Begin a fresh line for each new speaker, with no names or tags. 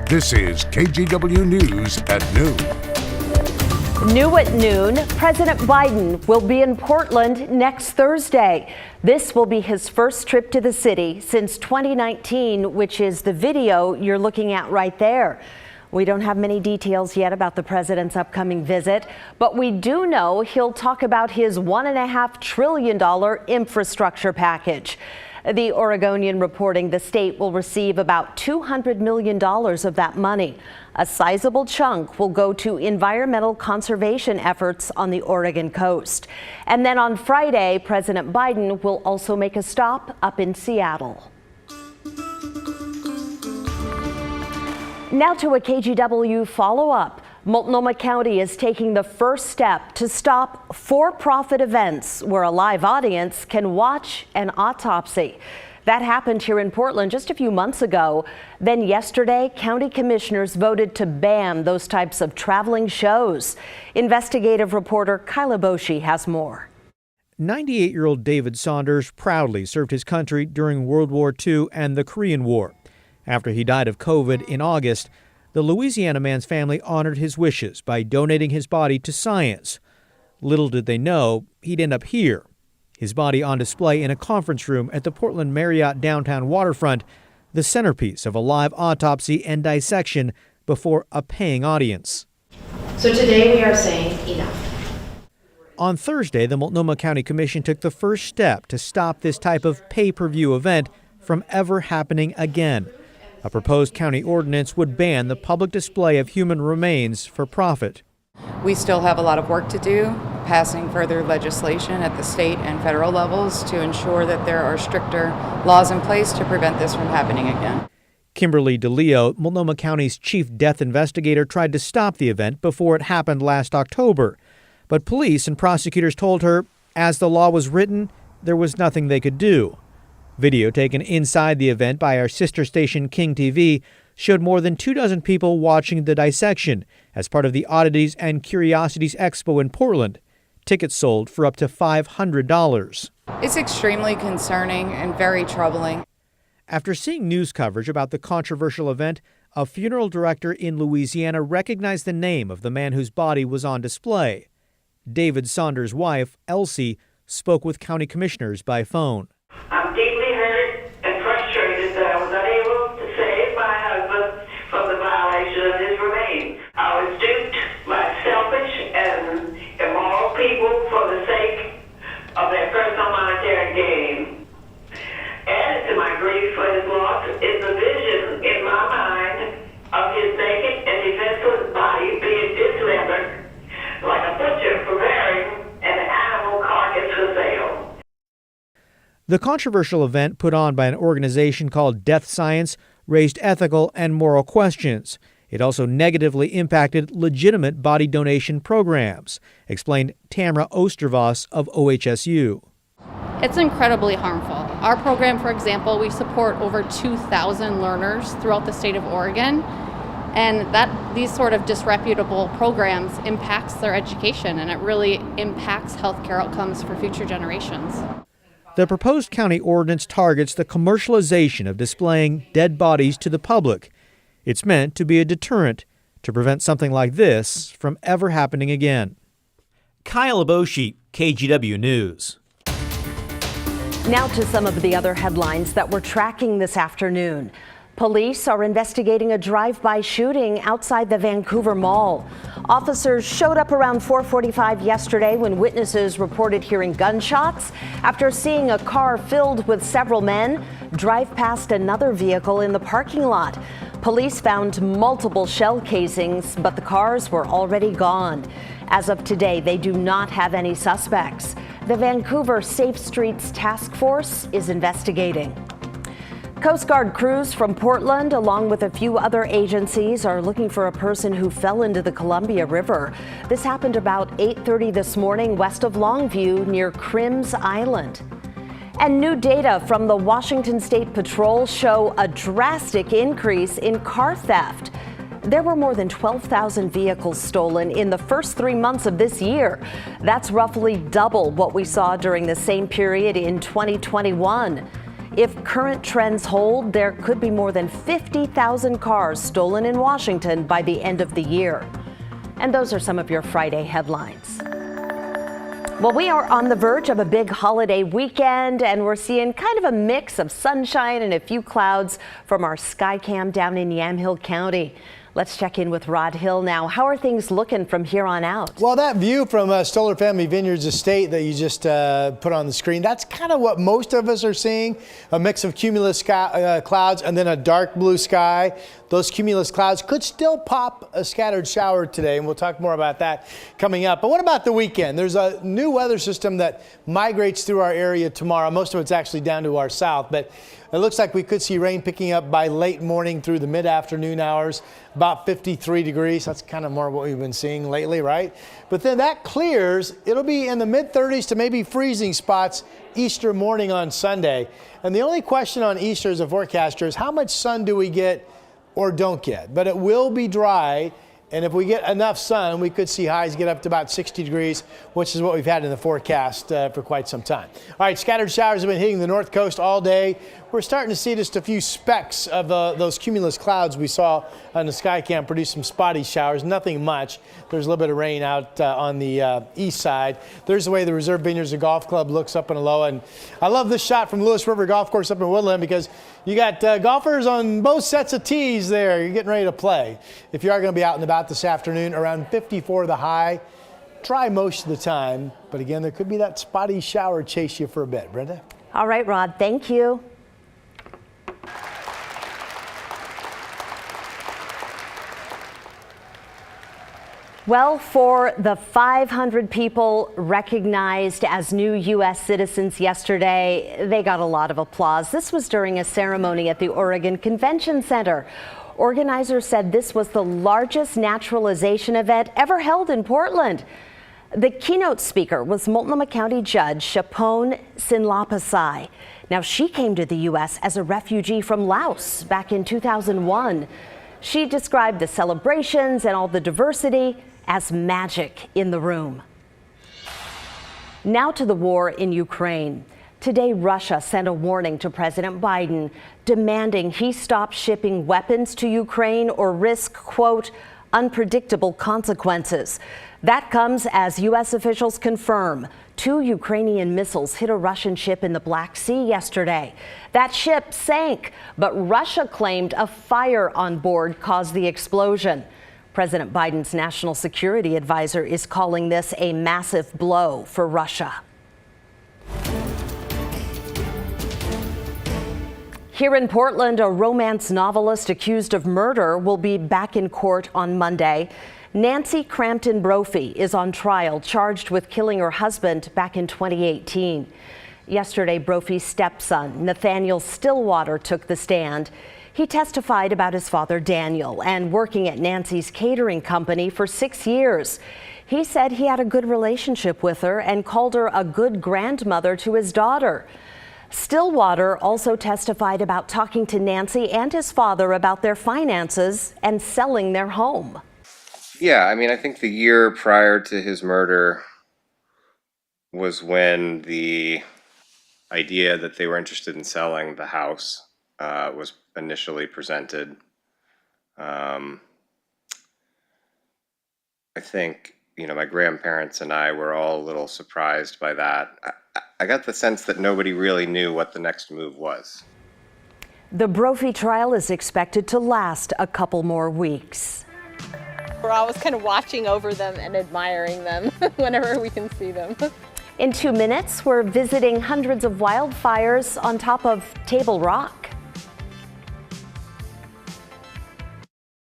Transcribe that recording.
This is KGW News at noon.
New at noon, President Biden will be in Portland next Thursday. This will be his first trip to the city since 2019, which is the video you're looking at right there. We don't have many details yet about the president's upcoming visit, but we do know he'll talk about his $1.5 trillion infrastructure package. The Oregonian reporting the state will receive about $200 million of that money. A sizable chunk will go to environmental conservation efforts on the Oregon coast. And then on Friday, President Biden will also make a stop up in Seattle. Now to a KGW follow-up. Multnomah County is taking the first step to stop for-profit events where a live audience can watch an autopsy. That happened here in Portland just a few months ago. Then yesterday, county commissioners voted to ban those types of traveling shows. Investigative reporter KGW has more.
98-year-old David Saunders proudly served his country during World War II and the Korean War. After he died of COVID in August, the Louisiana man's family honored his wishes by donating his body to science. Little did they know he'd end up here, his body on display in a conference room at the Portland Marriott downtown waterfront, the centerpiece of a live autopsy and dissection before a paying audience.
So today we are saying enough.
On Thursday, the Multnomah County Commission took the first step to stop this type of pay-per-view event from ever happening again. A proposed county ordinance would ban the public display of human remains for profit.
We still have a lot of work to do, passing further legislation at the state and federal levels to ensure that there are stricter laws in place to prevent this from happening again.
Kimberly DeLeo, Multnomah County's chief death investigator, tried to stop the event before it happened last October. But police and prosecutors told her, as the law was written, there was nothing they could do. Video taken inside the event by our sister station King TV showed more than 24 people watching the dissection as part of the Oddities and Curiosities Expo in Portland. Tickets sold for up to $500.
It's extremely concerning and very troubling.
After seeing news coverage about the controversial event, a funeral director in Louisiana recognized the name of the man whose body was on display. David Saunders' wife, Elsie, spoke with county commissioners by phone.
I'm deeply hurt and frustrated that I was unable to save my husband from the violation of his remains. I was duped by selfish and immoral people for the sake of their personal monetary gain. Added to my grief for his loss is the vision in my mind of his naked and defenseless body being dismembered like a butcher preparing an animal carcass for sale.
The controversial event, put on by an organization called Death Science, raised ethical and moral questions. It also negatively impacted legitimate body donation programs, explained Tamara Ostervoss of OHSU.
It's incredibly harmful. Our program, for example, we support over 2,000 learners throughout the state of Oregon, and these sort of disreputable programs impacts their education, and it really impacts healthcare outcomes for future generations.
The proposed county ordinance targets the commercialization of displaying dead bodies to the public. It's meant to be a deterrent to prevent something like this from ever happening again.
Kyle Aboshi, KGW News.
Now to some of the other headlines that we're tracking this afternoon. Police are investigating a drive-by shooting outside the Vancouver Mall. Officers showed up around 4:45 yesterday when witnesses reported hearing gunshots after seeing a car filled with several men drive past another vehicle in the parking lot. Police found multiple shell casings, but the cars were already gone. As of today, they do not have any suspects. The Vancouver Safe Streets Task Force is investigating. Coast Guard crews from Portland, along with a few other agencies, are looking for a person who fell into the Columbia River. This happened about 8:30 this morning west of Longview near Crims Island. And new data from the Washington State Patrol show a drastic increase in car theft. There were more than 12,000 vehicles stolen in the first 3 months of this year. That's roughly double what we saw during the same period in 2021. If current trends hold, there could be more than 50,000 cars stolen in Washington by the end of the year. And those are some of your Friday headlines. Well, we are on the verge of a big holiday weekend, and we're seeing kind of a mix of sunshine and a few clouds from our Skycam down in Yamhill County. Let's check in with Rod Hill now. How are things looking from here on out?
Well, that view from Stoller Family Vineyards estate that you just put on the screen, that's kind of what most of us are seeing. A mix of cumulus clouds and then a dark blue sky. Those cumulus clouds could still pop a scattered shower today, and we'll talk more about that coming up. But what about the weekend? There's a new weather system that migrates through our area tomorrow. Most of it's actually down to our south, but it looks like we could see rain picking up by late morning through the mid-afternoon hours, about 53 degrees. That's kind of more what we've been seeing lately, right? But then that clears. It'll be in the mid-30s to maybe freezing spots Easter morning on Sunday. And the only question on Easter as a forecaster is how much sun do we get or don't get? But it will be dry. And if we get enough sun, we could see highs get up to about 60 degrees, which is what we've had in the forecast for quite some time. All right, scattered showers have been hitting the north coast all day. We're starting to see just a few specks of those cumulus clouds we saw on the Skycam produce some spotty showers, nothing much. There's a little bit of rain out on the east side. There's the way the Reserve Vineyards Golf Club looks up in Aloha. And I love this shot from Lewis River Golf Course up in Woodland because you got golfers on both sets of tees there. You're getting ready to play. If you are going to be out and about this afternoon, around 54 the high. Dry most of the time, but again, there could be that spotty shower chase you for a bit. Brenda?
All right, Rod, thank you. Well, for the 500 people recognized as new U.S. citizens yesterday, they got a lot of applause. This was during a ceremony at the Oregon Convention Center. Organizers said this was the largest naturalization event ever held in Portland. The keynote speaker was Multnomah County Judge Shapone Sinlapasai. Now, she came to the U.S. as a refugee from Laos back in 2001. She described the celebrations and all the diversity as magic in the room. Now to the war in Ukraine. Today, Russia sent a warning to President Biden, demanding he stop shipping weapons to Ukraine or risk, quote, unpredictable consequences. That comes as U.S. officials confirm 2 Ukrainian missiles hit a Russian ship in the Black Sea yesterday. That ship sank, but Russia claimed a fire on board caused the explosion. President Biden's national security advisor is calling this a massive blow for Russia. Here in Portland, a romance novelist accused of murder will be back in court on Monday. Nancy Crampton Brophy is on trial, charged with killing her husband back in 2018. Yesterday, Brophy's stepson, Nathaniel Stillwater, took the stand. He testified about his father, Daniel, and working at Nancy's catering company for 6 years. He said he had a good relationship with her and called her a good grandmother to his daughter. Stillwater also testified about talking to Nancy and his father about their finances and selling their home.
Yeah, I mean, I think the year prior to his murder was when the idea that they were interested in selling the house was initially presented. I think, my grandparents and I were all a little surprised by that. I got the sense that nobody really knew what the next move was.
The Brophy trial is expected to last a couple more weeks.
We're always kind of watching over them and admiring them whenever we can see them.
In 2 minutes, we're visiting hundreds of wildfires on top of Table Rock.